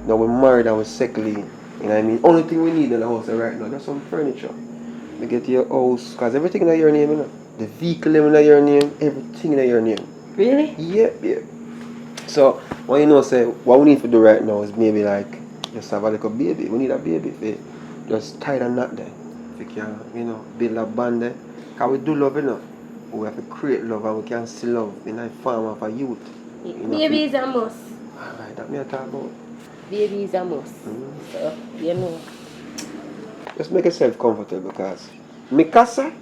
Now we're married and we're settling. You know what I mean? Only thing we need in the house right now, just some furniture. We get your house, because everything in your name, you know. The vehicle in your name, everything in your name. Really? Yeah. So, what you know, say, what we need to do right now is maybe like, just have a little baby. We need a baby for just tie the knot there. If we can, build a band there. Because we do love enough. We have to create love and we can see love in a form of a youth. Baby is a must. Alright, that me I talk about. Baby is a must. So, you know. Just make yourself comfortable because mi casa,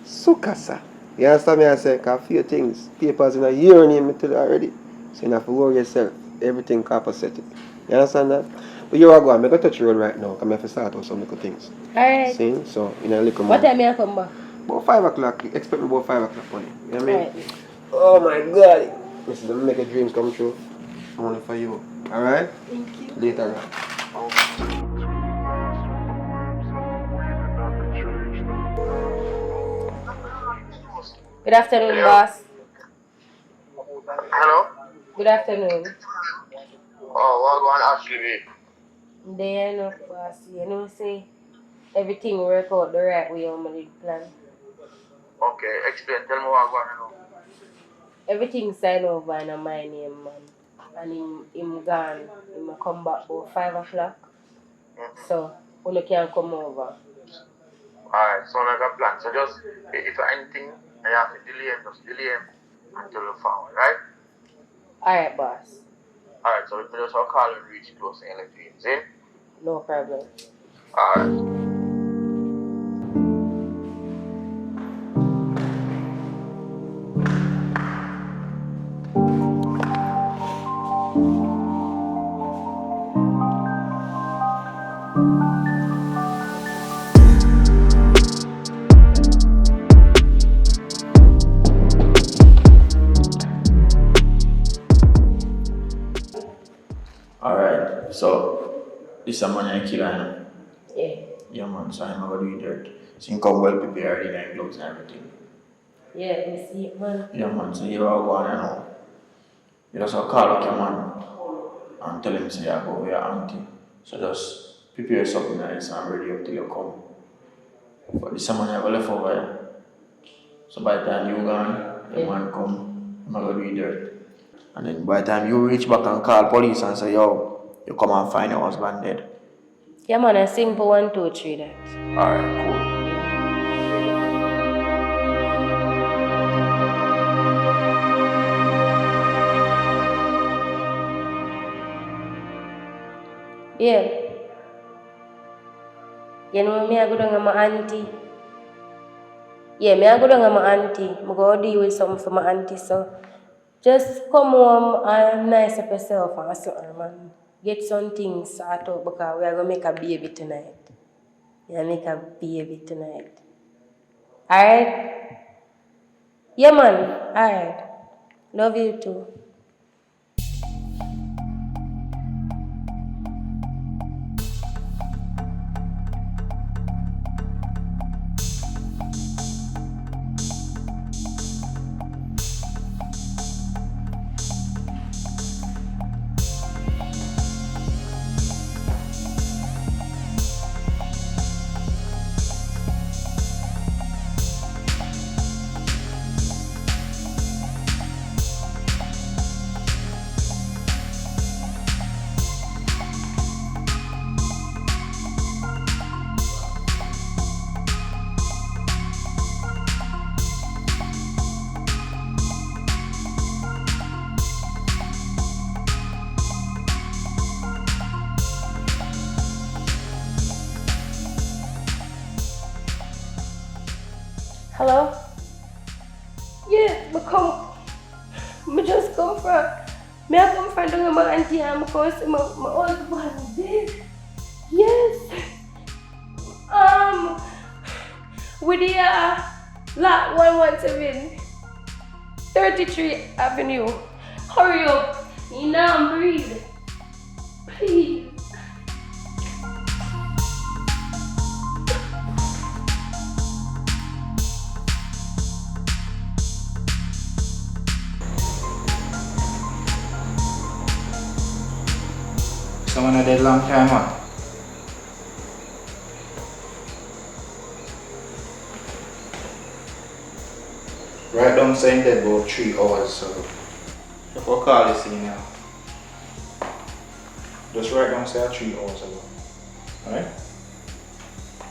su casa. You understand me? I say, because a few things, papers in a year name me tell you already. So you have to worry yourself. Everything compensated. You understand that? But you're going, I'm going to touch the road right now because I have to start out some little things. Alright. See? So, in a little What more. time you come back? About 5 o'clock. Expect me about 5 o'clock money. You know what I mean? Alright. Oh my God. This is the make your dreams come true. Only for you. Alright? Thank you. Later on. Good afternoon, boss. Hello? Good afternoon. Oh, what going on actually? There, no, boss. You know, say everything work out the right way on my plan. Okay, explain. Tell me what going on. Everything signed over in my name, man. And him gone. Him come back about 5 o'clock. So, you can come over. Alright, so like a plan. So just, if anything, I have to delay him, just delay him until you found, right? Alright, boss. Alright, so if you just call and reach close and let you in, see? No problem. Alright. Alright, so this is a man I kill, I know. Yeah. Yeah, man, so I'm going to do dirt. So you come well prepared in and gloves and everything. Yeah, you see it, man. Yeah, man, so you're all going, I know. You just call out your man and tell him, say, I go with your auntie. So just prepare something nice and I'm ready up till you come. But this man I go left over here. So by the time you gone, the man come, I'm going to do dirt. And then by the time you reach back and call police and say, yo, you come and find your husband dead. Yeah, man, a simple 1, 2, 3 that. Alright, cool. Yeah. You know, me I go down with my auntie. Yeah, me I go down with my auntie. I go deal with something for my auntie, so just come home and nice up yourself and something, man. Get some things sorted out because we are going to make a baby tonight. We are make a baby tonight. Alright? Yeah, man. Alright. Love you too. Hello? Yeah, I just come from, I come from down with my auntie and I come see my husband dead. Yes. With the lot 117, 33 Avenue. Hurry up. You now breathe. Please. So someone a dead long time, man. Right down saying dead about 3 hours, so if we call this in now. Just write down say 3 hours ago. Alright?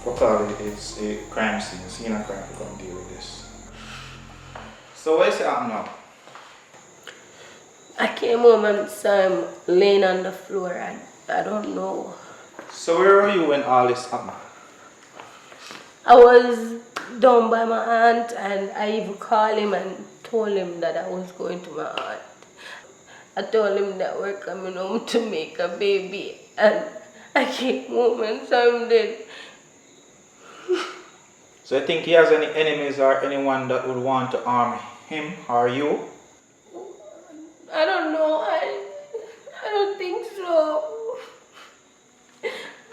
For call it's a crime scene a crime to come deal with this. So what is happening now? I came home and saw him laying on the floor and I don't know. So where were you when all this happened? I was down by my aunt and I even called him and told him that I was going to my aunt. I told him that we're coming home to make a baby and I came home and saw him dead. So you think he has any enemies or anyone that would want to harm him or you? I don't know. I don't think so. I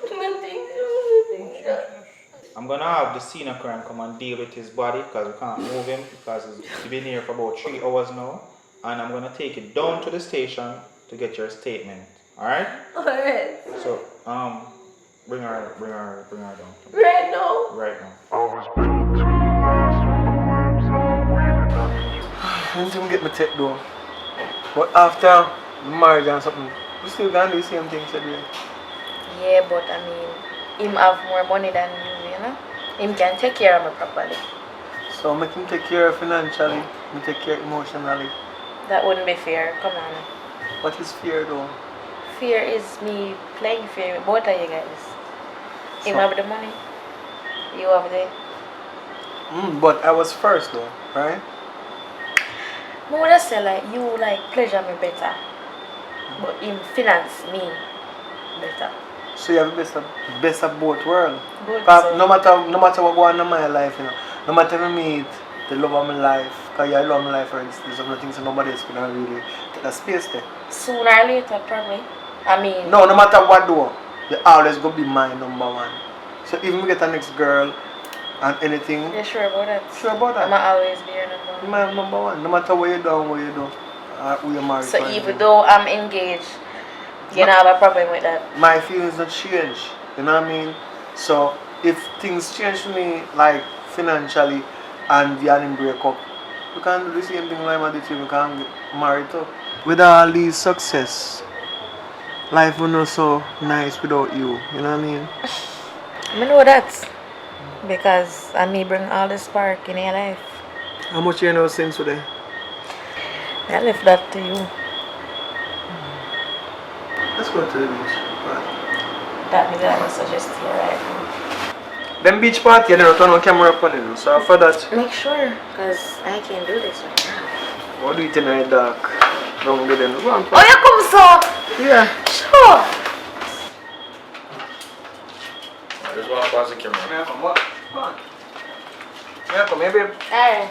don't think so. I'm gonna have the scene of crime come and deal with his body because we can't move him because he's been here for about 3 hours now. And I'm gonna take it down to the station to get your statement. Alright? Alright. So bring her down. Right now? Right now. I didn't get my tech though. But after marriage and something, we still gonna do the same thing, said we. Yeah, but I mean, him have more money than you know? Him can take care of me properly. So make him take care financially, me take care emotionally. That wouldn't be fair, come on. What is fear though? Fear is me playing fair with both of you guys. Him So- have the money, you have the... But I was first though, right? I would just say like, you like pleasure me better. But him finance me better. So you have the best of both worlds. Both No matter what go on in my life, you know, no matter if I meet the love of my life, because I love my life for instance, some of the things that nobody else can really take a space there. Sooner or later, probably. I mean... No matter what though, they always gonna be my number one. So even we get a next girl and anything, You're sure about that? sure about that. I'ma always be your number one. My number one. No matter what you do and what you do, who you married. So for even anything. though I'm engaged, you don't have a problem with that? My feelings don't change. You know what I mean? So if things change for me, like financially, and we didn't break up, we can do the same thing like I did to you. We can get married too. With all these success, life will not so nice without you. You know what I mean? I know that. Because I may bring all the spark in your life. How much you know since today? I left that to you. Let's go to the beach. Right. That is what I would suggest to you right now. Them beach party, you don't turn on camera up on it. So after that, Make sure, because I can't do this right now. we'll do it in the dark. Don't get them. Go on, Oh, you come so? yeah. Sure. Just walk past the camera. Yeah, come on. Come on. Yeah, come here, babe. Alright.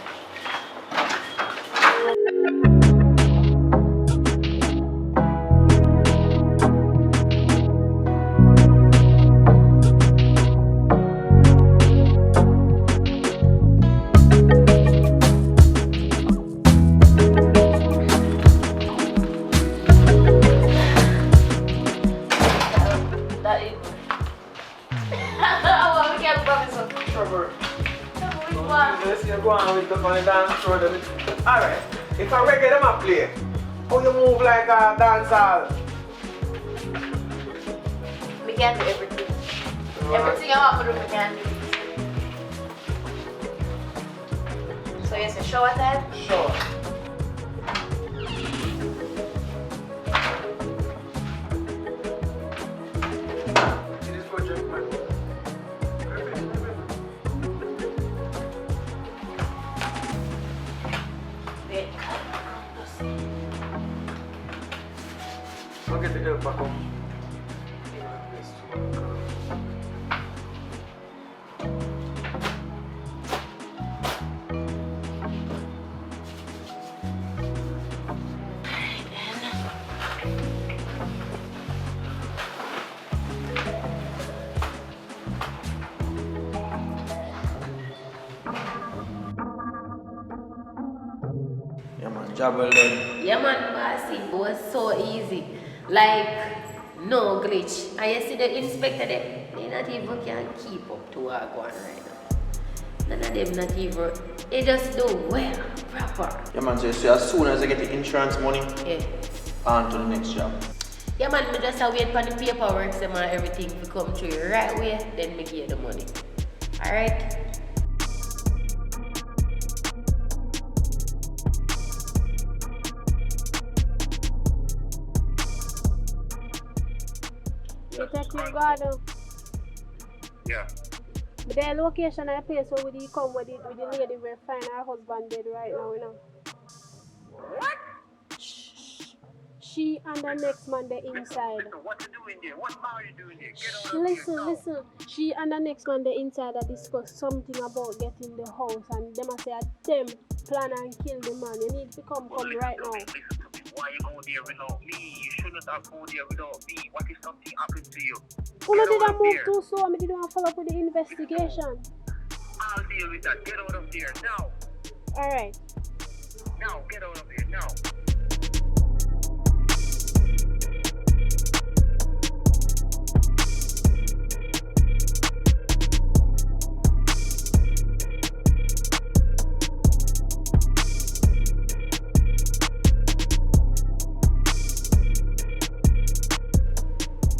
That is... Oh, we can't grab some trouble. Which one? Let's see you go on with the on the dance floor. Alright. If I reggae them a play, how you move like a dancehall? We can do everything. Everything I want to do, we can do. So yes, a shower time? Sure. It is for Jamaican. Wait. I'll get the help back home. Yeah man, job well done. Yeah man, bossy. It was so easy. Like, No glitch. I see the inspector there. They not even can keep up to what going right now. None of them not even. They just do well, proper. Yeah, man, so as soon as I get the insurance money, Yeah. on to the next job. Yeah man, me just wait for the paperwork and everything to come through right way, then me give you the money. Alright? Detective Gordon, Yeah. the location of the place where we come with the lady we find her husband dead right now, you know. What? She and the next man they inside. Listen, what you doing here? What are you doing here? Get out of here now. Listen. She and the next man they inside that discuss something about getting the house and them a say them plan and kill the man. You need to come right now. Listen to me. Why you go there without me? You shouldn't have go there without me. What if something happened to you? Who Get did out I of move there. too so I didn't follow up with the investigation. I'll deal with that. Get out of there now. Alright. Now, get out of here now.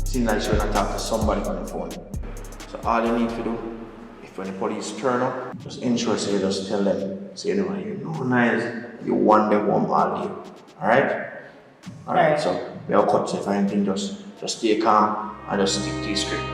Seems like you're gonna talk to somebody on the phone. So all you need to do, if when the police turn up, just ensure so you just tell them, say, you know, you know nice, you want them home all day. Alright? Alright, so we'll cut if anything, just stay calm and just stick to the script.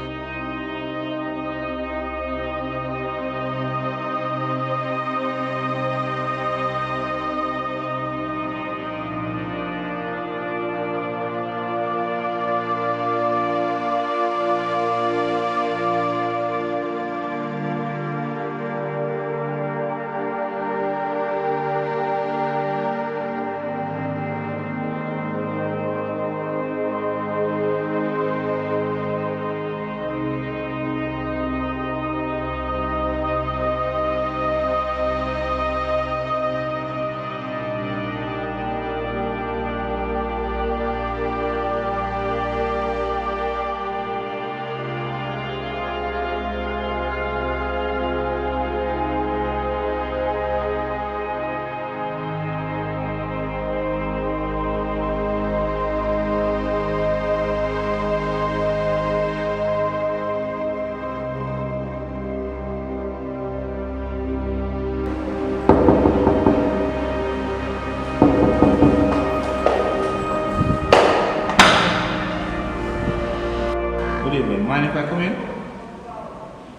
Good evening. Mind if I come in?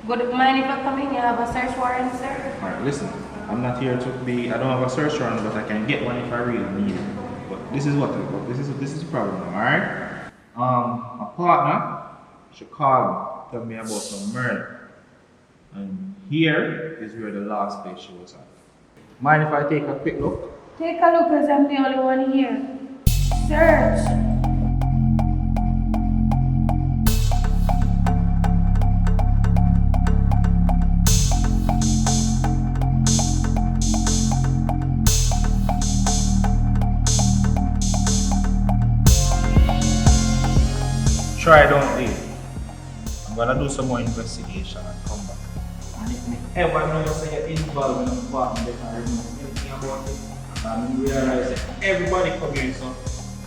Good mind if I come in, you have a search warrant, sir? Alright, listen. I'm not here to be. I don't have a search warrant, but I can get one if I really need it. But this is this is the problem now, alright? My partner, she called me, tell me about some murder. And here is where the last place she was at. Mind if I take a quick look? Take a look as I'm the only one here. Search. Try don't leave. I'm gonna do some more investigation and come back. And if you ever know you say you're involved in a problem, they can remove anything about it. And you realize that everybody come here so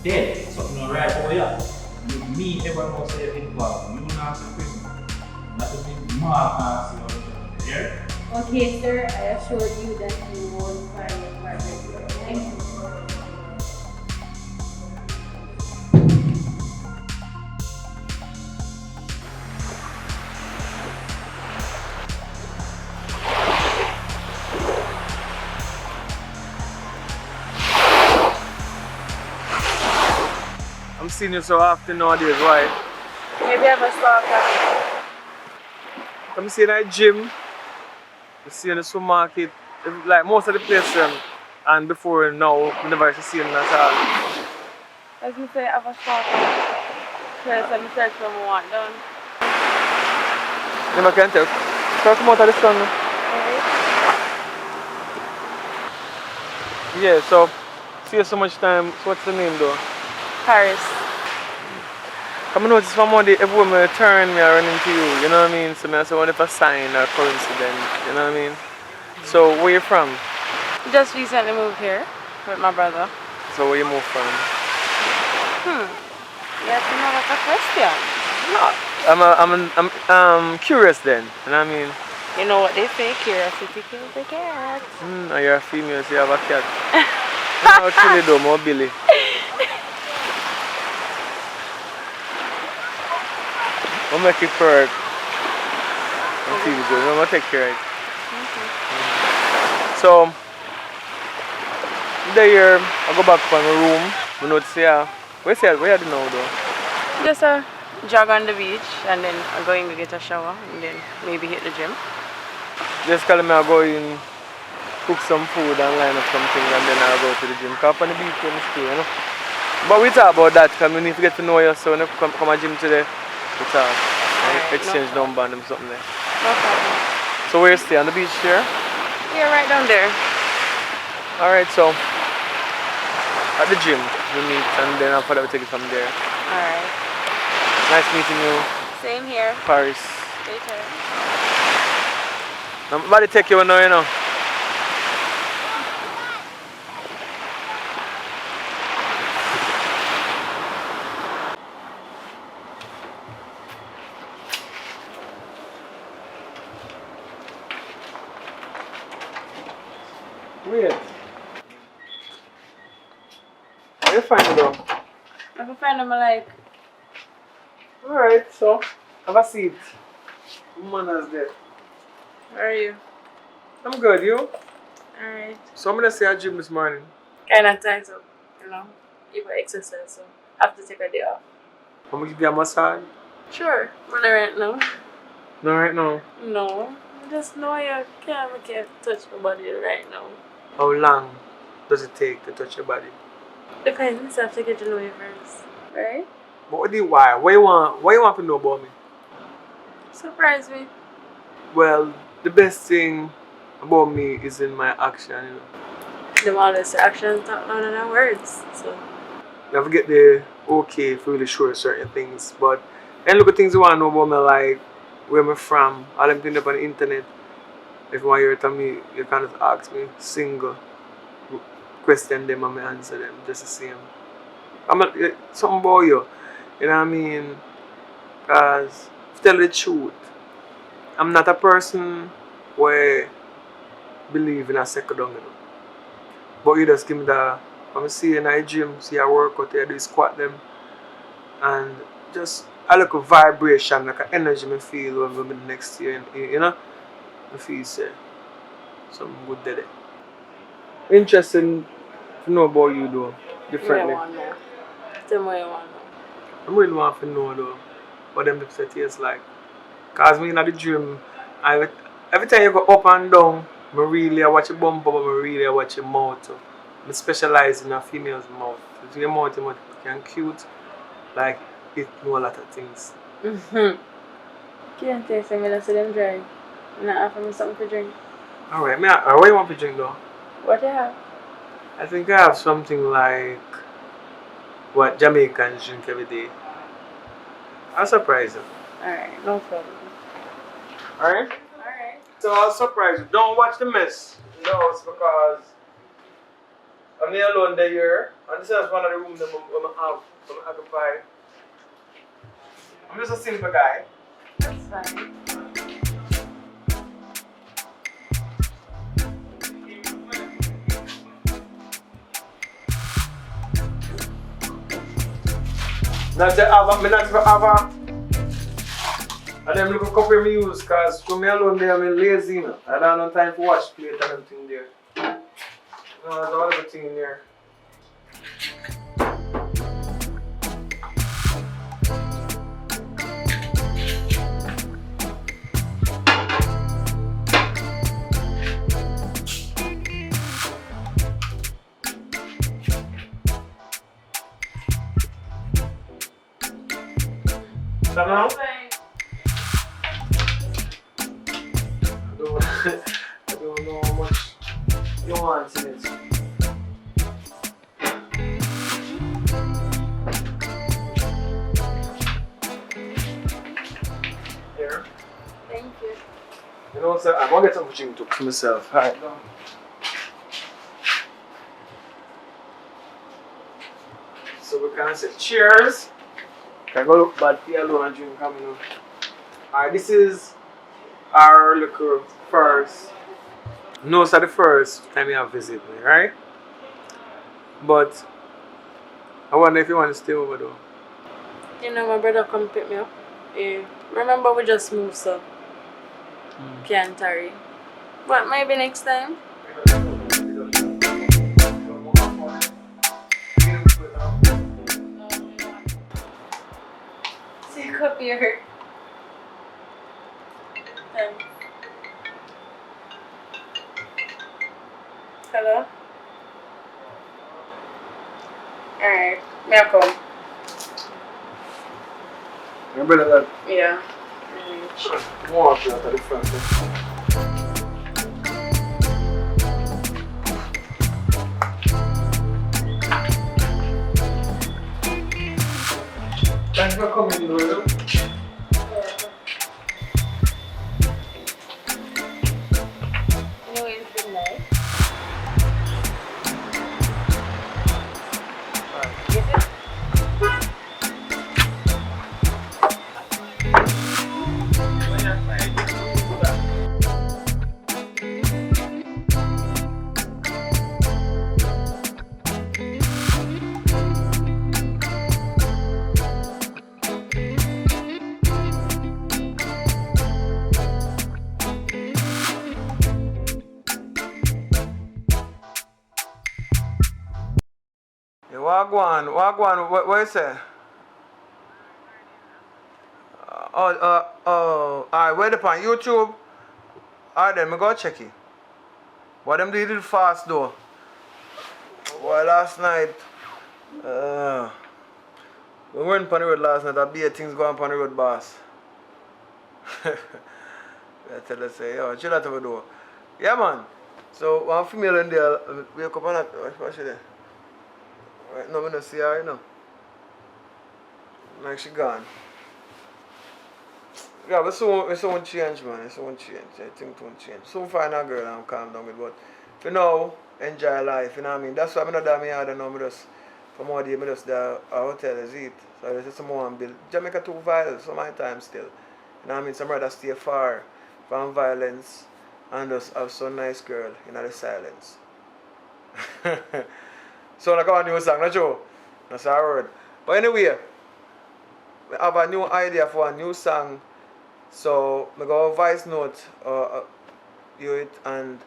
dead, something not right over here. And if me ever know say you're involved, you will not to prison. Not to be marked and see how you hear? Okay, sir, I assure you that you won't find your partner. Thank you. I'm seeing you so often nowadays, why? Maybe I'm a stalker. I'm seeing at gym, I'm seeing the supermarket, like most of the places, and before and now, we never actually see them at all. As you say, I'm a stalker. Yes, I'm search for more done. Never can tell. Try to come out of the sun. Yeah, so, see you so much time. So what's the name though? Paris. I notice from Monday, everyone may turn me, I run into you, you know what I mean? So I say, what if a sign or coincidence, you know what I mean? So, where you from? Just recently moved here with my brother. So, where you moved from? Yes, you know that's a question. I'm curious then, you know what I mean? You know what they say, curiosity kills the cat. Oh, you're a female, so you have a cat. How kill it though, more Billy. We'll make it correct. And feel good. We'll take care of it. So, there, I go back to my room. I notice here. Where are you now though? Just a jog on the beach and then I'm going to get a shower and then maybe hit the gym. Just tell me I'll go in, cook some food and line up something and then I'll go to the gym. Come up on the beach when it's cool, you know. But we talk about that because we need to get to know you, so when you come to gym today, we talk. Exchange number and something there. No problem. So where you stay? On the beach here? Yeah, right down there. Alright, so at the gym we meet and then after that we take it from there. Alright. Nice meeting you. Same here. Paris. Later. Nobody take you now, you know. Wait. How you find it though? I can find them like. Alright, so have a seat. Manners there. How are you? I'm good, you? Alright. So I'm gonna say at gym this morning. Kinda tight up, you know. Give her exercise, so have to take a day off. I'm gonna give you a massage. Sure. But not right now. No, right now. No. Just know you can't touch my body right now. How long does it take to touch your body? Depends, I have to get to know you first. Right? But what do you why? What you want to know about me? Surprise me. Well, the best thing about me is in my action, you know. Them always say actions talk louder than words. So You have to get the okay if really sure of certain things. But then look at things you want to know about me, like where I'm from, all them things up on the internet. If you want to hear it from me, you can just ask me single question them and I answer them just the same. Something about you, you know what I mean? Because to tell the truth, I'm not a person where believe in a second down, you know. But you just give me the, when I see you in the gym, see I work out there, do squat them, and just a little vibration, like an energy I feel when I'm next to you, you know? I feel say something good there. Interesting to know about you though, differently. I want to know. Tell me what you want to know. I really want to know though what them people taste like. Cause me in the gym, every time you go up and down, I really watch your bump up, I really watch your mouth. I specialize in a female's mouth. If your mouth can cute, like it know a lot of things. Can't taste me, let's see them dry. Not offer me something to drink. Alright, what you want to drink though? What do you have? I think I have something like what Jamaicans drink every day. I'll surprise you. Alright, no problem. Alright? Alright. So I'll surprise you. Don't watch the mess in the house because I'm here alone there here. And this is one of the rooms that I'm occupy. I'm just a simple guy. That's fine. Not to have a and them little copy me use because for me alone there I'm lazy, you know. I don't have time to watch plate and everything there. No, there's all the thing in there. Now? I don't know how much you want in it. No, sir, I'm gonna get some drink to myself. Alright. So we can say cheers. Can go look bad here alone and drink coming on. Alright, this is our little first. No, it's the first time you have visit me, right? But I wonder if you want to stay over though. You know, my brother come pick me up. Remember we just moved, so can't tarry. But maybe next time. See, could be hurt. Thanks. Hello? Alright, may I come? Your brother that Yeah. more after the front. Thanks for coming, brother. You know, it's been nice. Is it? Yeah, Wagwan, what you say? Alright, wait upon YouTube. Alright then, me go check it. What them do it fast though? Well, last night, we went on the road last night, I be things going on the road, boss. I tell her, say, yo, chill out over door. Yeah, man. So, one female in there, wake up on that, what she there? Right now, I don't see her, you know. Like she gone. Yeah, but soon change, man. It soon change. I think it won't change. Soon find a girl and calm down with. But for now, enjoy life. You know what I mean? That's why I'm not doing me hard and now. I just, for more day, I just the hotel is it. So I just some more and build. Jamaica too violent, so my time still. You know what I mean? Some rather stay far from violence and just have some nice girl in the silence. So like a new song, not true? That's our word. But anyway, I have a new idea for a new song. So I go voice note you it and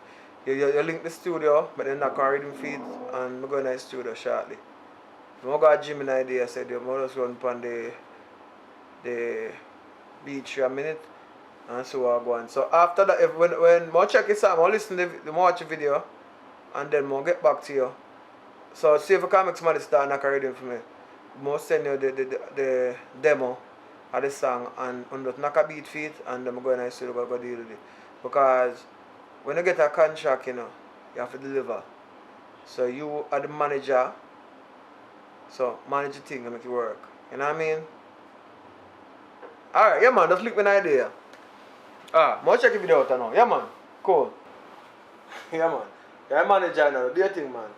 you link the studio, but then I can read feed and I go in the studio shortly. I got Jim an idea, I said you must run upon the beach for a minute and so I go on. So after that, if when I check this out, I listen to the watch the video and then I'll get back to you. So see if I can make somebody start and I can read it for me. I'll send you the demo of the song and under knock a beat feet and then I'm going to studio go deal with it. Because when you get a contract, you know, you have to deliver. So you are the manager. So manage the thing and make it work. You know what I mean? Alright, yeah man, just look me an idea. I'll check the video out now. Yeah man. Cool. Yeah man. You're a manager now, do your thing man.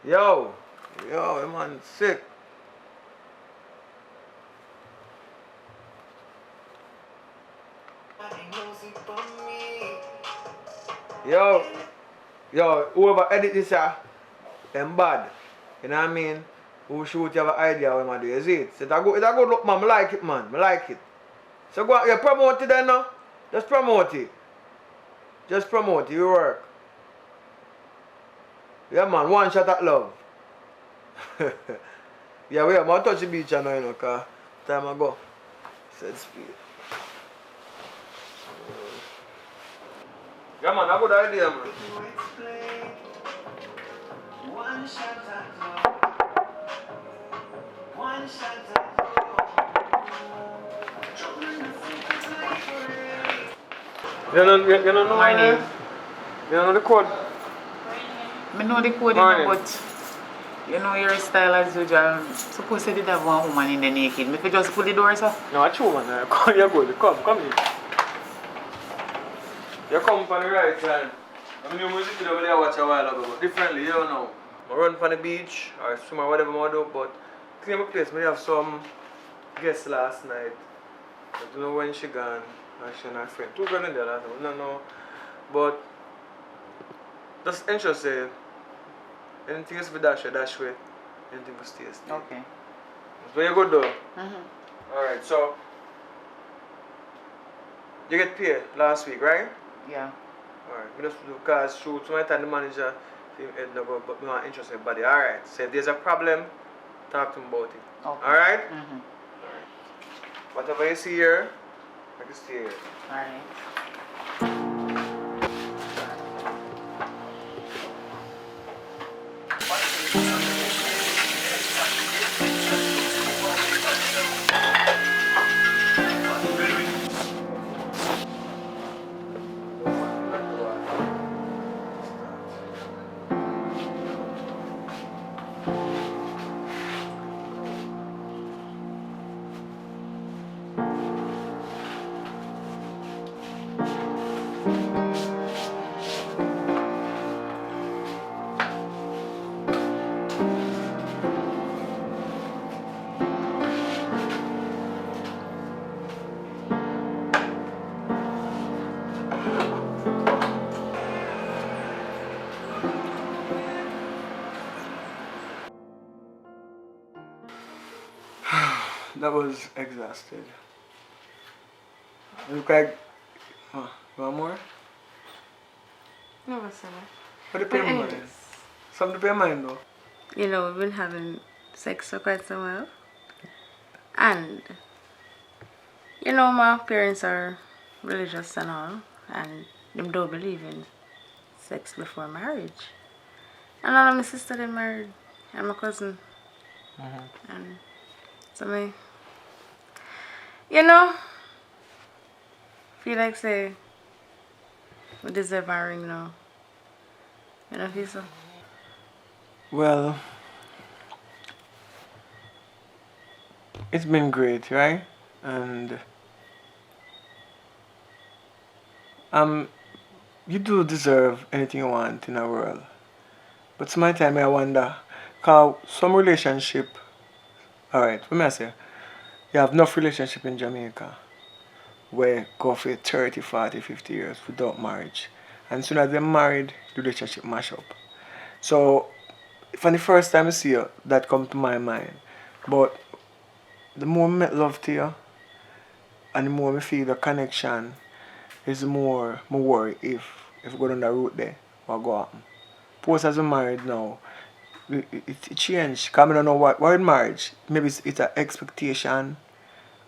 Yo, man, sick. Whoever edit this them bad. You know what I mean? Who shoot you have an idea what I'm do, is it? So it a good look man, I like it man, I like it. So go on, you promote it then now. Just promote it. Just promote it, you work. Yeah man, one shot at love. Yeah, we have touch the beach now, you know, cause time ago. Said speed. Yeah man, a good idea man. One shot at love. One shot at love. You know Morning. You know the code? I know the code, but you know your style as usual. Suppose you did have one woman in the naked. If you just pull the door, sir. No, a true man. You're good. Come in. You come from the right side. I mean, music video I watch a while ago, but differently, you don't know. I run from the beach or swim or whatever I do, but clean my place. I have some guests last night. I don't know when she gone. And she and her friend. Two girls in there last night. I don't know. But just ensure say anything is for dash way. Anything for stay. Okay. So you good though? Alright, so you get paid last week, right? Yeah. Alright, we just do cars shoot. So I tell the manager, head no go, but we want interest in body. Alright, so if there's a problem, talk to him about it. Okay. Alright? Whatever you see here, I can stay here. Alright. That was exhausted. Look like. Oh, one more? No, what's that? What do you pay mind? Something to pay mind though. You know, we've been having sex for quite some while. And, you know, my parents are religious and all. And them don't believe in sex before marriage. And all of my sister they married. And my cousin. And so me, you know, feel like say, we deserve our ring now. You know, feel so? Well, it's been great, right? And you do deserve anything you want in the world. But sometimes I wonder, cause some relationship, alright, what may I say? You have enough relationship in Jamaica where go for 30, 40, 50 years without marriage. And soon as they're married, the relationship mash up. So, for the first time I see you, that come to my mind. But the more I make love to you, and the more I feel the connection, is the more I worry if I go down the route there, what go happen. Post as I'm married now, it changed. Because I don't know what in marriage. Maybe it's an expectation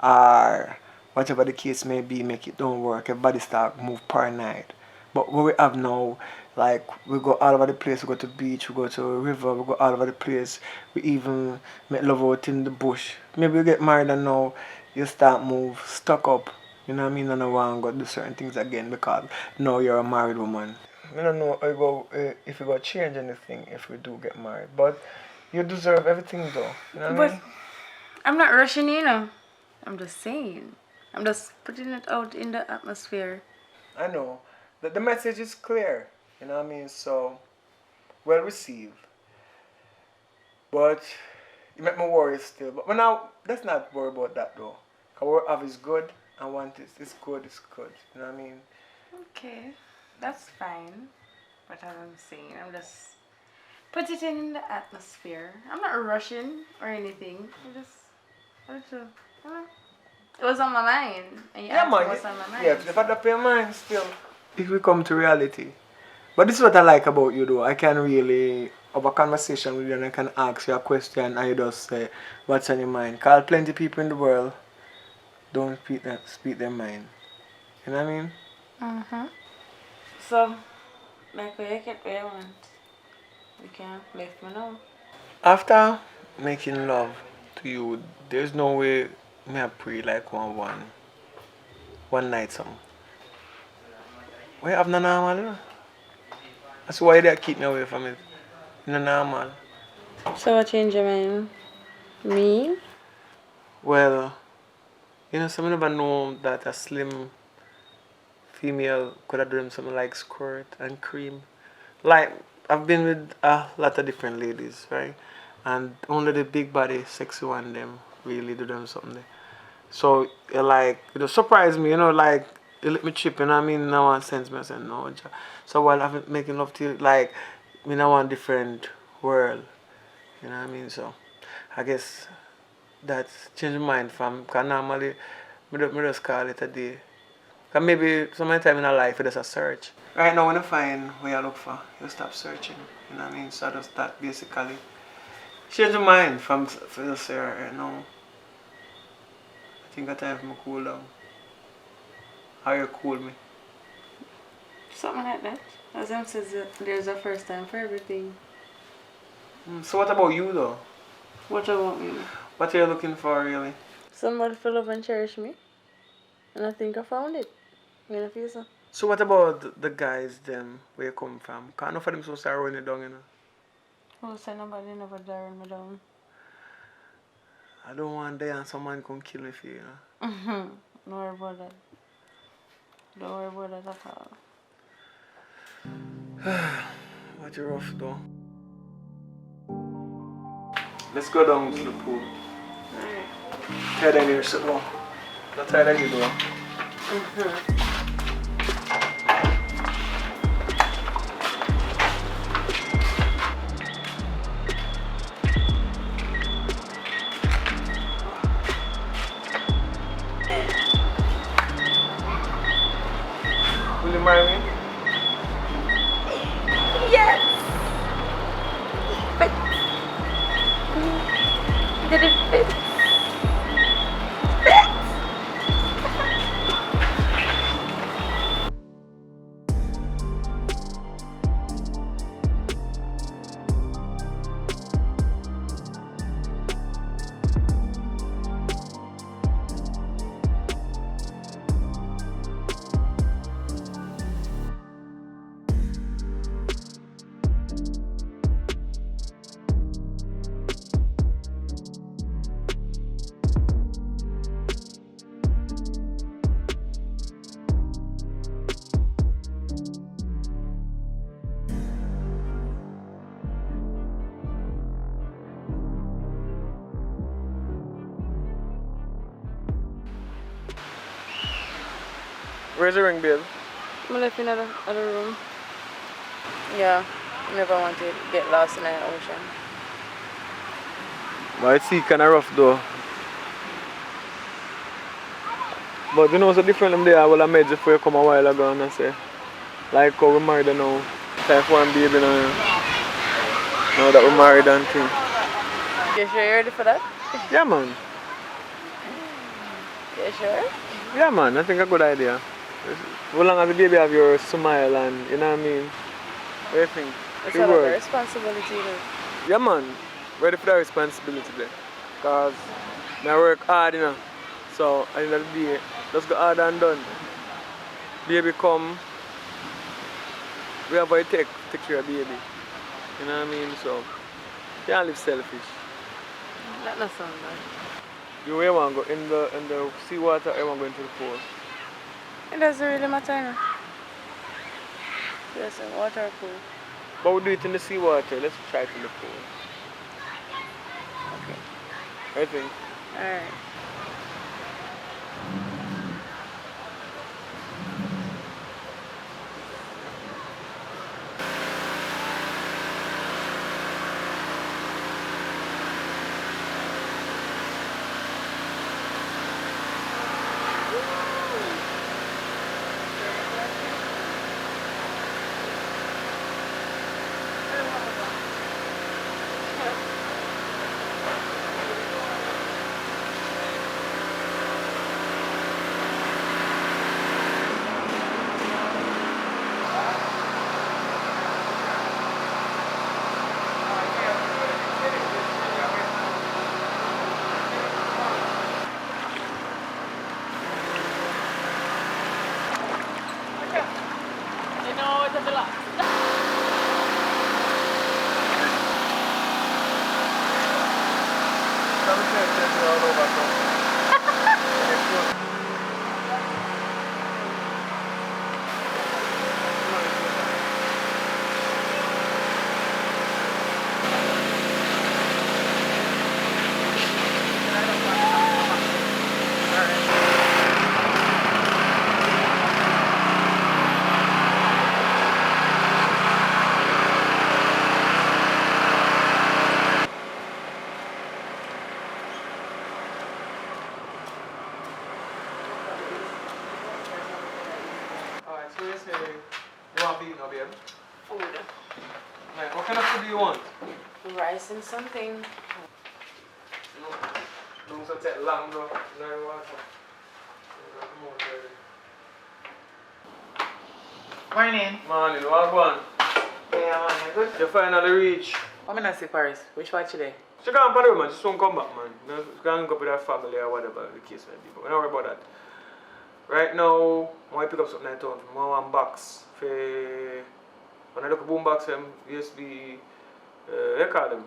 or whatever the case may be, make it don't work. Everybody start move paranoid. But what we have now, like we go all over the place, we go to the beach, we go to a river, we go all over the place. We even make love out in the bush. Maybe you get married and now you start move stuck up. You know what I mean? And I want to go do certain things again because now you're a married woman. I don't know if you go change anything if we do get married. But you deserve everything though. You know what I mean? I'm not rushing, you know. I'm just saying. I'm just putting it out in the atmosphere. I know. The message is clear. You know what I mean? So, well received. But you make me worry still. But now, let's not worry about that though. Because what we have is good and want it's good, it's good. You know what I mean? Okay, that's fine. But as I'm saying, I'm just put it in the atmosphere. I'm not rushing or anything. I'm just a little, It was on my mind. And you Yeah, asked me man. what's on my mind. Yeah, if I up your mind still. If we come to reality. But this is what I like about you though. I can really have a conversation with you and I can ask you a question and you just say what's on your mind. Cause plenty people in the world don't speak their mind. You know what I mean? Mm-hmm. So, like where you get where you want. You can't left me now. After making love to you, there's no way me I pray like one night something. Why you have no normal, you know? That's why they keep me away from it. No normal. So what changed your mind? Me? Well, you know, some never know that a slim female could have done something like squirt and cream. Like, I've been with a lot of different ladies, right? And only the big body, sexy one, them really do them something there. So, like, it surprised me, you know, like, it let me chip, you know what I mean? No one sends me, I said, no. So while I'm making love to you, like, me now one different world, you know what I mean? So, I guess that's changed my mind from, because normally, me just call it a day. Because maybe some time in our life, it's just a search. Right now, when you find what you look for, you stop searching, you know what I mean? So just that basically change your mind from for just say, right now, I think it's time for me to cool down. How you cool me? Something like that. As them says, there's a first time for everything. So what about you though? What about me? What are you looking for really? Somebody to love and cherish me. And I think I found it. I'm gonna feel so. So what about the guys them where you come from? Because enough of them so start running down, you know. Who said nobody never daring me down? I don't want day and someone come kill me for you, you know. Don't worry about that. Don't worry about that at all. What you rough though. Let's go down to the pool. Alright. Tired in here, sit down. Not tired in you though. Will you marry me? Yes! But... Did it fit? Where's the ring, babe? I left in the other room. Yeah, I never want to get lost in the ocean. But it's kind of rough though. But you know what's different from there? Well, I made before you come a while ago and I say, like how we married now. Time for one baby now. Now that we're married and thing. You sure you're ready for that? Yeah, man. You sure? Yeah, man. I think a good idea. As long as the baby have your smile and, you know what I mean? What do you think? It's It a lot of works. responsibility. Yeah, man. Ready for that responsibility there. Because I work hard, you know. So, at the end of the day, just go hard and done. Baby come, we have what it take care of baby. You know what I mean? So, you can't live selfish. That not sound bad. You where want to go? In the seawater or you want to go into the pool? It doesn't really matter. Yes, a water pool. But we do it in the seawater. Let's try it in the pool. Okay. I think. Alright. down over some. Alright, so you say you want to eat now, babe? Food. Like, what kind of food do you want? Rice and something. No, don't so take long though. No, you want to. Morning. Morning, what one? Yeah, man, you good? You finally reach. I'm in see Paris. Which part today? She can't bother man, she won't come back man. She can't go up with her family or whatever the case may be. But don't worry about that. Right now, I want to pick up something in town. I want one box for when I look at boom box them USB they call them.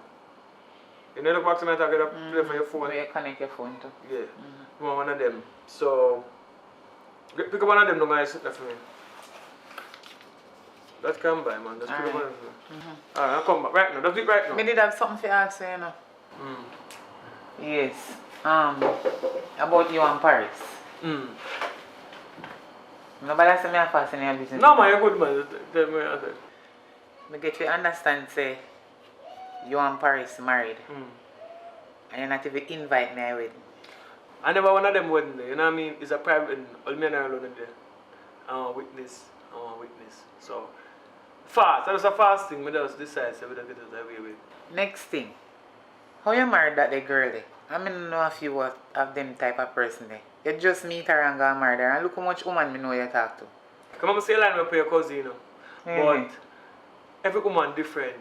You know look box them I get a play for your phone. Where you connect your phone to. Yeah. I want one of them. So pick up one of them no guys left for me. That can buy man, just pick up one of them. Alright, I'll come back right now. Just do it right now. I did have something for ask you, you know. Yes. About you and Paris. Nobody say me a fast in your business. No man, you're good man. Tell me what I said. I get to understand say you and Paris married. And you're not even invite me a wedding. I never one of them wedding there, you know what I mean? It's a private wedding. All me and her alone in there. I want witness. So fast. That was a fast thing. I just decided so we don't get it away with. Next thing. How you married that girlie? I mean know if you was of them type of person there. You just meet her and go marry her and look how much woman me know you talk to. Come on, say line with your cousin, you know. But every woman different.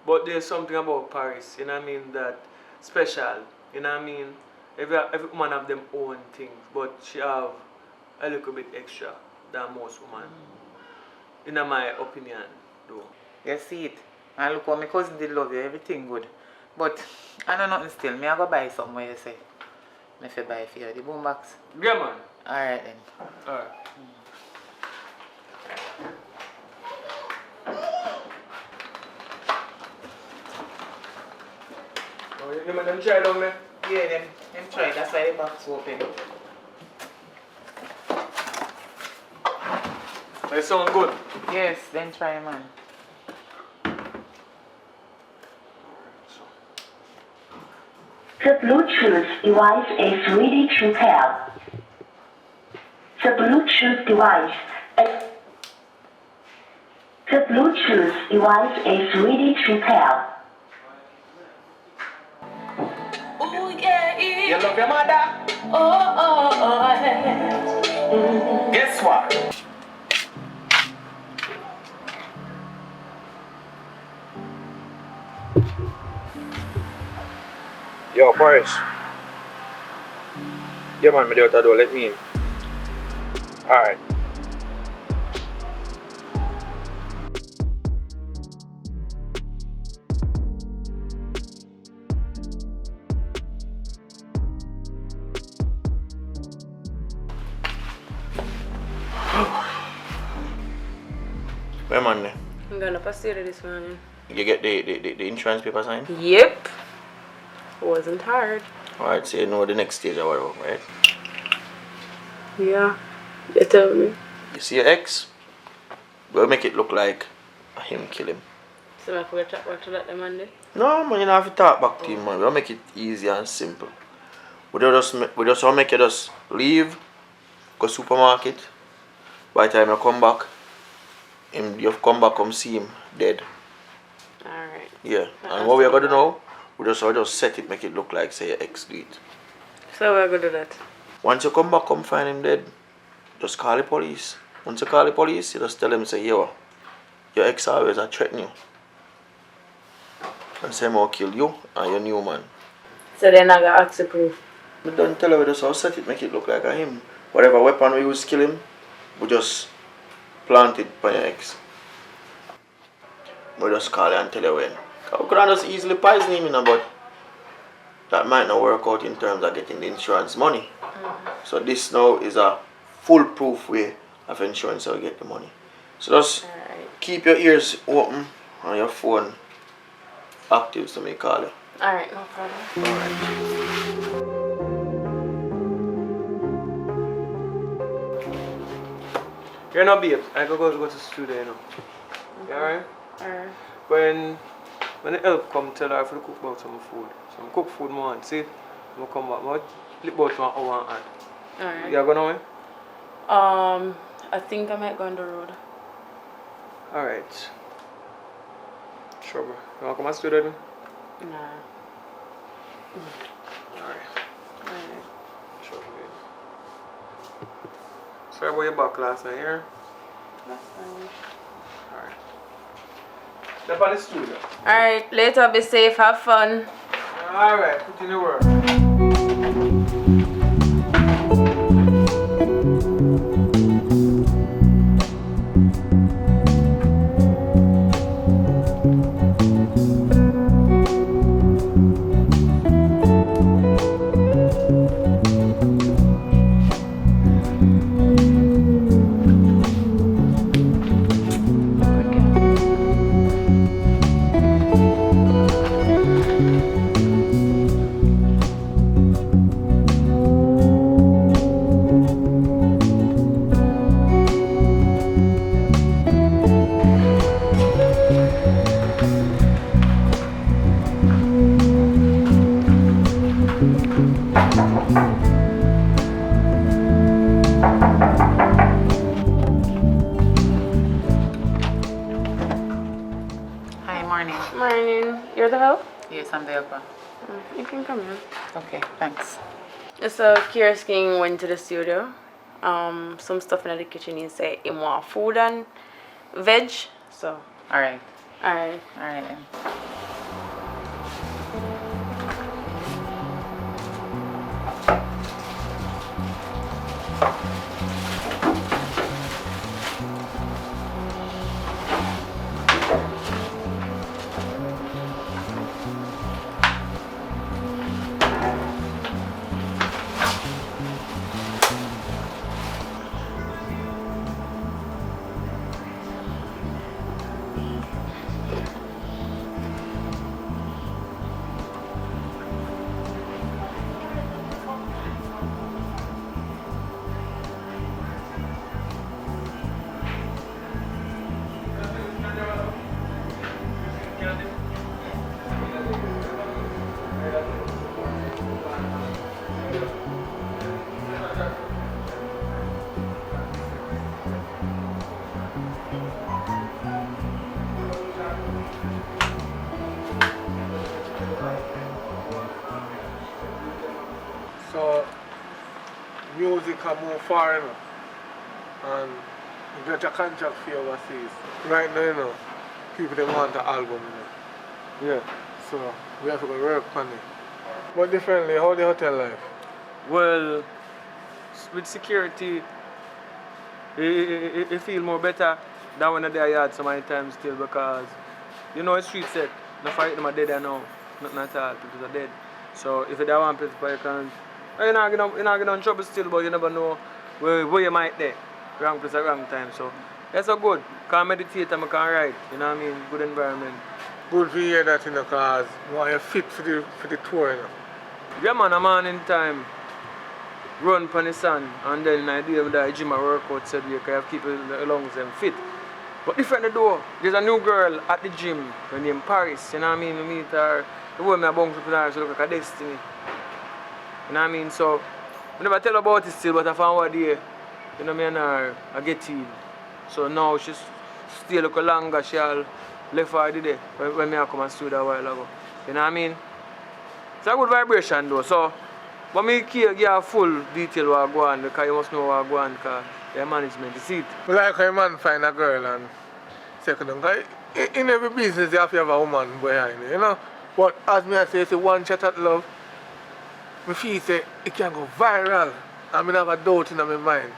But there's something about Paris, you know what I mean, that special. You know what I mean? Every woman have them own things, but she have a little bit extra than most women. In my opinion, though. You see it. And look how my cousin did love you, everything good. But I know nothing still. Me I go buy something where you say. Me fi buy for you the boombox. Yeah man. Alright then. Alright. Oh, you man them try down there? Yeah, them try. That's why the box open. They sound good. Yes, then try man. The Bluetooth device is ready to pair. The Bluetooth device is ready to pair. Oh yeah, You love your mother? Guess what? Yo, Paris. Yeah man, me do what I do, let me in. Alright. Where man there? I'm gonna pursue it this morning. You get the insurance paper signed? Yep. Wasn't hard. Alright, so you know the next stage or whatever, right? Yeah. You tell me. You see your ex? We'll make it look like him kill him. So I forgot to talk back to that Monday? No man, you don't have to talk back to him man. We'll make it easy and simple. We just want to make you just leave, go supermarket. By the time you come back, you come back come see him dead. Alright. Yeah. And what we're gonna do now, we just set it, make it look like say your ex do it. So we're gonna do that. Once you come back, come find him dead, just call the police. Once you call the police, you just tell them say, yo, your ex always a threaten you. And say I'll kill you and your new man. So then I got ask the proof. We don't tell her, we just all set it, make it look like a him. Whatever weapon we use to kill him, we just plant it by your ex. We just call her and tell her when. We could just easily poison him, you know, but that might not work out in terms of getting the insurance money. So this now is a foolproof way of ensuring so you get the money. So just keep your ears open and your phone active so me call you. Alright, no problem. You're not babe. I go to the studio, you know. You alright? Alright. When the help come, tell her if you cook about some food. Some cook food more and see. I'll come back. I'll flip about 1 hour and add. Alright. You going away? I think I might go on the road. Alright. Sure, bro. You want to come and studio with me? Nah. Alright. Alright. Sure, babe. Sorry about your back last night, here. That's fine. Alright. Step on the studio. Alright, later, be safe, have fun. Alright, put in the work. Hi, morning. Morning. You're the help? Yes, I'm the helper. You can come in. Okay, thanks. So, Kira's King went to the studio. Some stuff in the kitchen. He said he want food and veg. So, Alright. alright. Alright then. So, music can move far, you know. And you get a contract for overseas. Right now, you know, people they want an album, you know. Yeah. So, we have to go work on it. But differently, how the hotel life? Well, with security, it feel more better than when they are yard so many times still because, you know, it's street set. The fight them are dead there now. Nothing at all, people are dead. So if you don't want people, you can, you're not getting in trouble still, but you never know where you might be. Wrong place at wrong time. So that's so good. Can meditate and I can write. You know what I mean? Good environment. Good to hear that, you know, because you want you fit for the tour, you know. Yeah man, a morning time, run on the sun, and then in the day of the gym I work out so you can have keep the lungs them fit. But different though, there's a new girl at the gym, her name Paris, you know what I mean? I meet her, the way I bounce up with her, she look like a destiny. You know what I mean? So, I never tell her about it still, but I found one day, you know me and her, I get in. So now she's still look longer, she'll left her the day when I come and studio a while ago. You know what I mean? It's a good vibration though, so but me give a full detail what I go on because you must know what I go on because the management is it. Well, like a man find a girl and second because in every business you have to have a woman behind it, you know. But as me I say, it's a one shot at love. I feel say it can go viral and I have a doubt in my mind.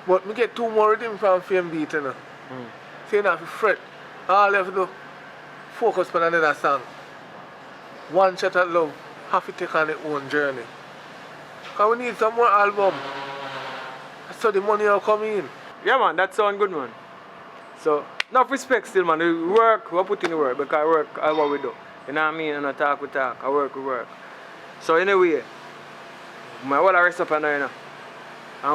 But I get 2 more rhythm from Fame Beat, you know. So you don't have to fret. All you have to do, focus on another song. One shot at love have to take on their own journey. Because we need some more album. So the money will come in. Yeah man, that sound good man. So, enough respect still man. We work, we put in the work because work is what we do. You know what I mean? And I talk, we talk. I work, we work. So anyway, I will rest up and and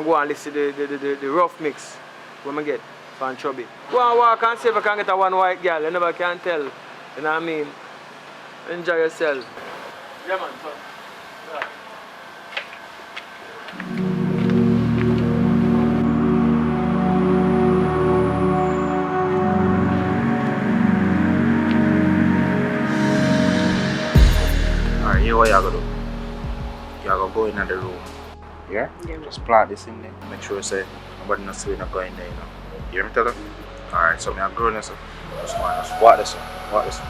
go and listen to the rough mix when I get from Chubby. Go and walk and see if I can get a one white girl. You never can tell. You know what I mean? Enjoy yourself. Yeah man, so. Yeah. Alright, here what you gonna do? You gonna go in the room. Yeah? Just plant this in there. Make sure say nobody knows we not go in there, you know. You hear me tell you? Alright, so I'm growing this up. Just walk this up. Walk this up.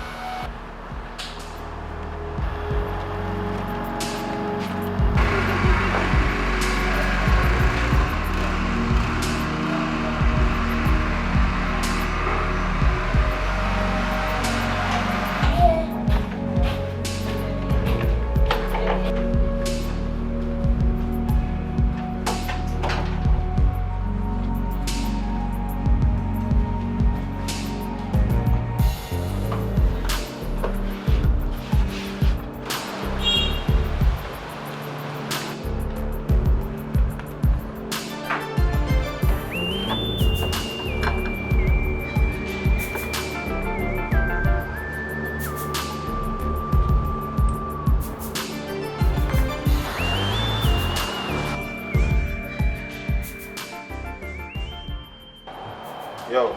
Yo.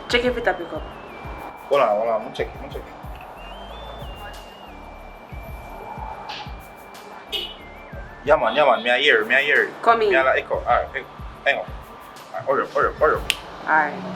Check if it a pick up. Hold on, I'm checking. Yeah man, me I hear it. Come in. Me I like echo. Alright, hang on. Alright, hurry up. Alright.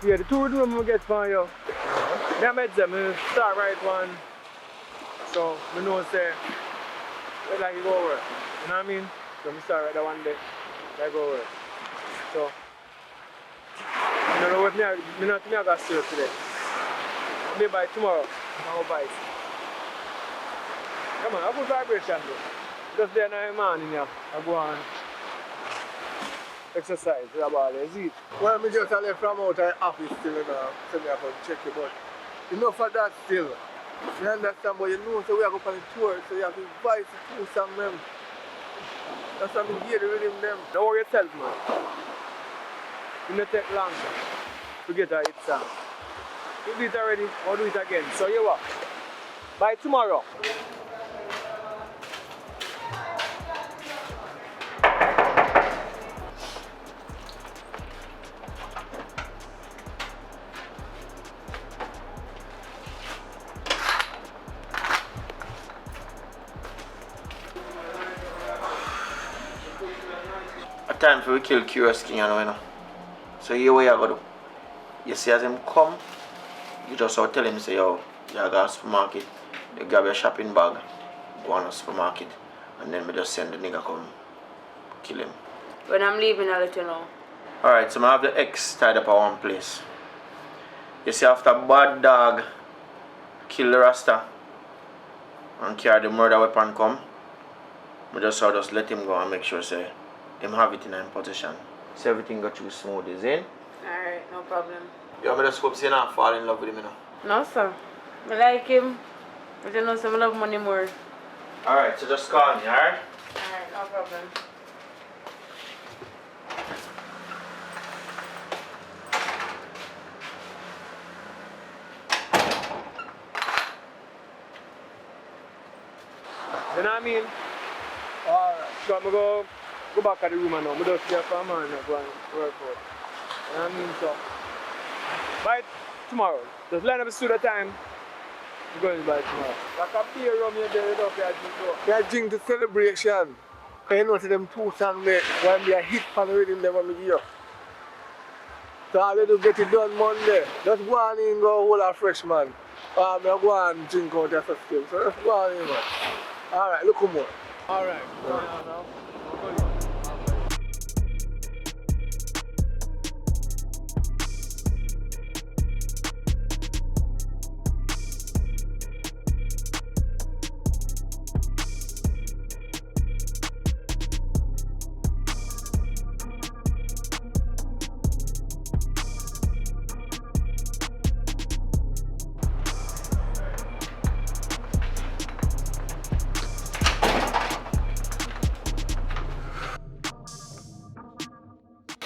Yeah, the two room we get for you. I met them, I start right one. So I know say we like to go work. You know what I mean? So I start right that one day. I go work. So I don't know what I not think I got to today. Maybe by tomorrow I'll buy it. Come on, I put vibration though. Just there now man in here. I go on exercise about it. See? Well, I just left from out of office still, you know, so I have to check it, but enough of that still. You understand, but you know, so we have to go on the tour, so you have to advise to some of them. That's why I'm here to rhythm them. Don't worry yourself, man. It don't take long to get a hit song. You do it already, I'll do it again. So you what? By tomorrow. Time for we kill Curious King, you know. So here what you gotta do. You see as him come, you just have to tell him say, yo, you go to the supermarket, you grab your shopping bag, go on the supermarket, and then we just send the nigga come kill him. When I'm leaving, I'll let you know. Alright, so I have the X tied up at one place. You see after bad dog kill the Rasta and carry the murder weapon come, we just let him go and make sure say him have it in his possession. So everything got you smooth, is in? Alright, no problem. You want me to hope you not fall in love with him, you know? No, sir. I like him. But you know, some love money more. Alright, so just call me, alright? Alright, no problem. You know what I mean? Alright. So I'm go back at the room now. I'm just here for a man and go and work out. You know what I mean? So by tomorrow. Just line up the studio time. We're going by tomorrow. Like a beer rum you there, you know, you drink the celebration. Because you know to them two songs there, when they are hit for the rhythm they want me to hear. So all they do get it done Monday. Just go on in and go hold a fresh man. I'm going to go and drink out your system. So just go on in, man. Alright, look more. Alright.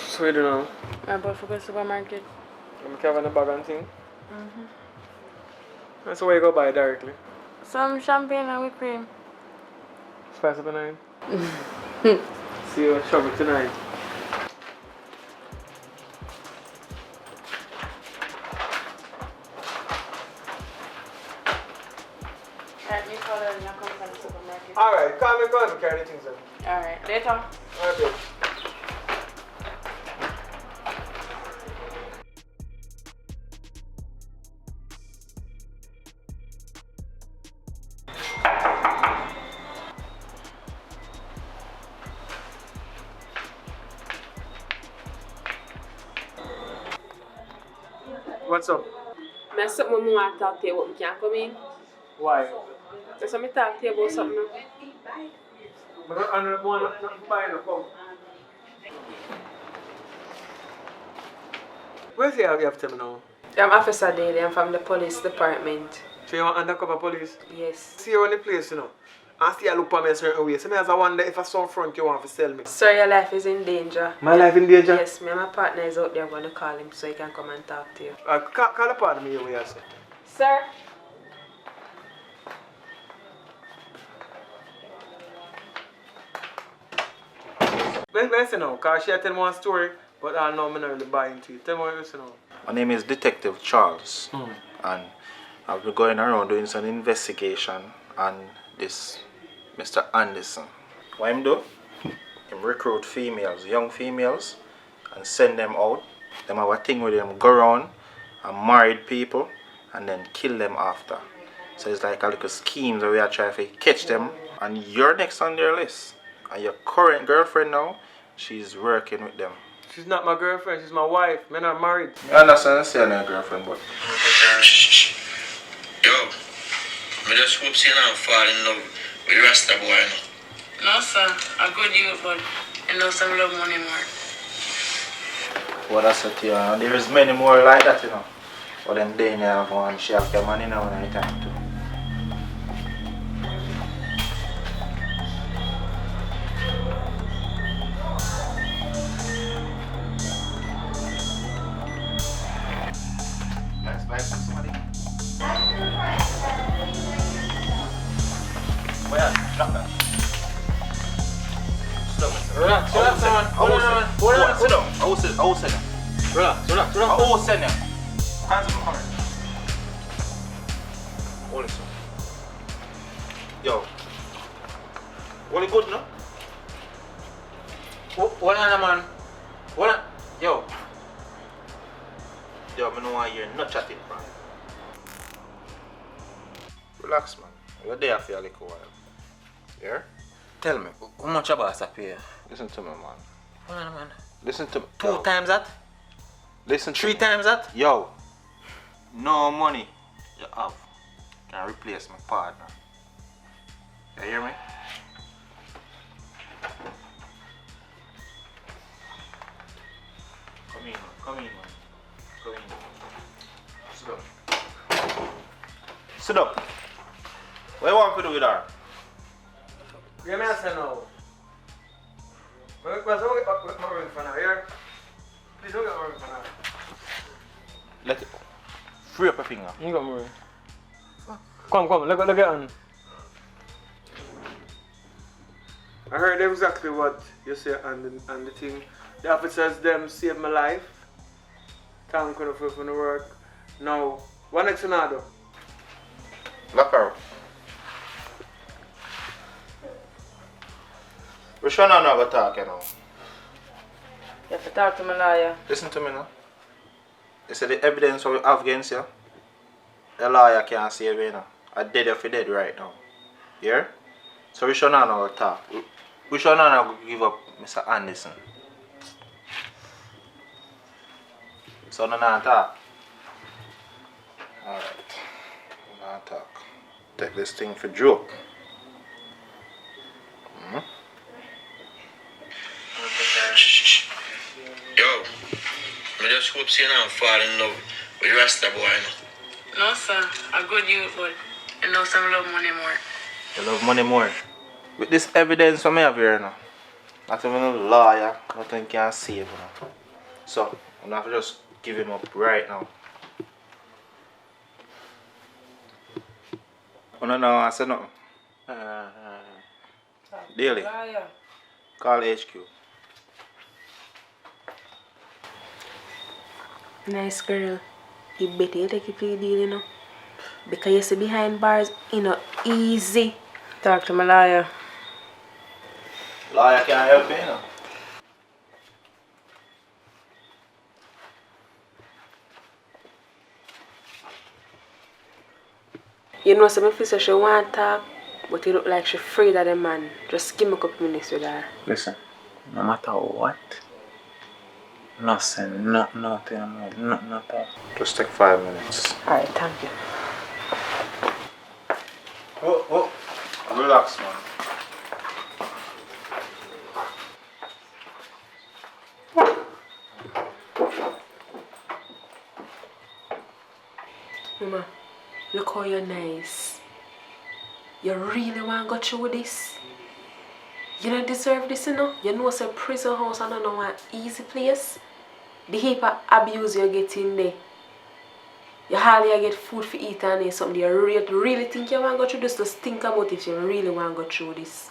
So what do you know? I'm about to go to the supermarket. I'm carrying a bag and thing. That's where you go buy directly. Some champagne and whipped cream. Spice up the night. See you at shopping tonight. Alright, me call her and I'll come from the supermarket. Alright, call me, carry the things then. Alright, later. Alright, babe. What's up? I something I want to talk to you about. We can't come in. Why? Just let me talk to you about something now. But I don't want to buy no come. Where's the you have to me now? I'm Officer Daly. I'm from the police department. So you want undercover police? Yes. See you on the place, you know. And see you look for me a certain way. So me as I wonder if I saw front you want to sell me. Sir, your life is in danger. My life in danger? Yes, me and my partner is out there. I'm going to call him so he can come and talk to you. Call the partner me away, I say. Sir? Let's see now, because she tell me one story, but I know I'm not really buying into it. Tell me what you say now. My name is Detective Charles, and I've been going around doing some investigation on this Mr. Anderson. What him do? Him recruit females, young females, and send them out. Them have a thing with them, go around and married people, and then kill them after. So it's like a little scheme that we are trying to catch them, and you're next on their list. And your current girlfriend now, she's working with them. She's not my girlfriend, she's my wife. Men are married. I understand, I say I'm your girlfriend, but... Yo, I just hope you don't fall in love with Rasta boy. No, sir. A good youth, but you know some love money more. What I said to you, and there is many more like that, you know. But then they have one, she have your money now any time too. Let's buy somebody. Where? Drop that. Relax, man. Hold on. Sit down. I will sit down. Relax. I will sit down. Hands up, come here. Hold it, sir. Yo. What it good, no? What on, man? What on? Yo. Yo, I don't want to hear no chatting from you. Relax, man. You're there for a little while. Yeah? Tell me, how much a boss pay? Listen to me, man. Hold on, man. Listen to me. 2 times that? Listen to 3 me. times that? Yo. No money you have can replace my partner. You hear me? Come in, man. Sit down. What you want to do with her? Give me a say now. What's my ring for now, here? Please don't get my ring for now. Let it free up your finger. You got my ring. Come, look at on. I heard exactly what you say and the thing. The officers them saved my life. Thank you for the work. Now, what next another? Lock her up. Which one I'm not going to talk, you know? You have to talk to my lawyer. Listen to me now. You see the evidence we have against you? The lawyer can't save you now. I'm dead if you're dead right now. Yeah? So which one I'm not going to talk? Which one I'm not going to give up Mr. Anderson? So no not talk. Alright. Not talk. Take this thing for joke. Yo, I just hope you don't fall in love with the Rasta boy. No, sir. A good youth, but you know some love money more. You love money more. With this evidence for me have here now. Not even a lawyer, nothing can save you now. So, I'm have to just give him up right now. Oh no, I said nothing. Daily. Lawyer. Call HQ. Nice girl. You better you take a plea deal, you know. Because you see behind bars, you know, easy. Talk to my lawyer. Lawyer can't help you, you know. You know, some people say she want to talk, but you look like she's afraid of the man. Just give me a couple minutes with her. Listen, no matter what, nothing, nothing at all. Just take 5 minutes. Alright, thank you. Oh, relax, man. Mama, look how you're nice. You really want to go through with this? You don't deserve this, you know? You know it's a prison house and I don't know an easy place. The heap of abuse you get in there. You hardly get food for eat and something. You really think you want to go through this? Just think about if you really want to go through this.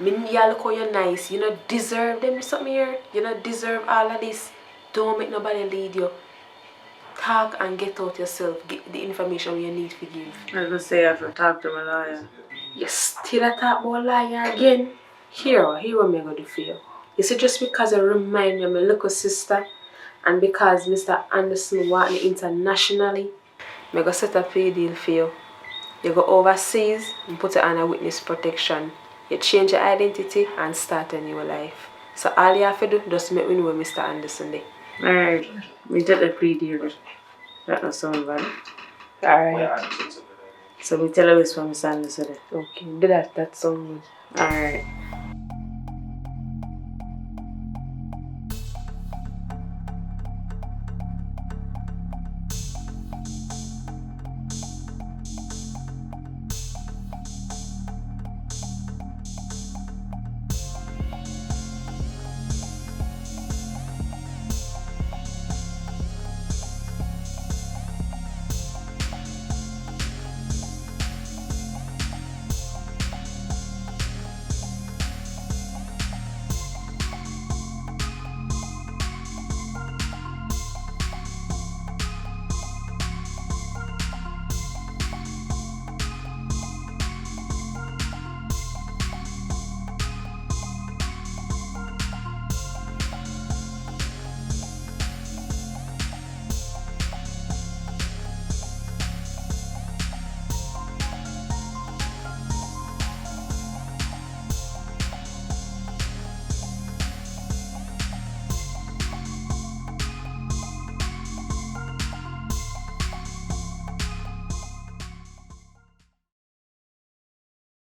You look how you're nice. You don't deserve them something here. You don't deserve all of this. Don't make nobody lead you. Talk and get out yourself. Get the information you need to give. I was say I have to talk to my lawyer. You still talk about liar again? Here what me going to do for you. You see, just because you remind me of my little sister and because Mr. Anderson want me internationally, I'm going to set a plea deal for you. You go overseas and put it under witness protection. You change your identity and start a new life. So all you have to do, just make me know where Mr. Anderson is. Alright, we did a plea deal. That not sound bad. Alright. So we tell her it's from Mr. Anderson. Okay, do that. That sounds good. Alright.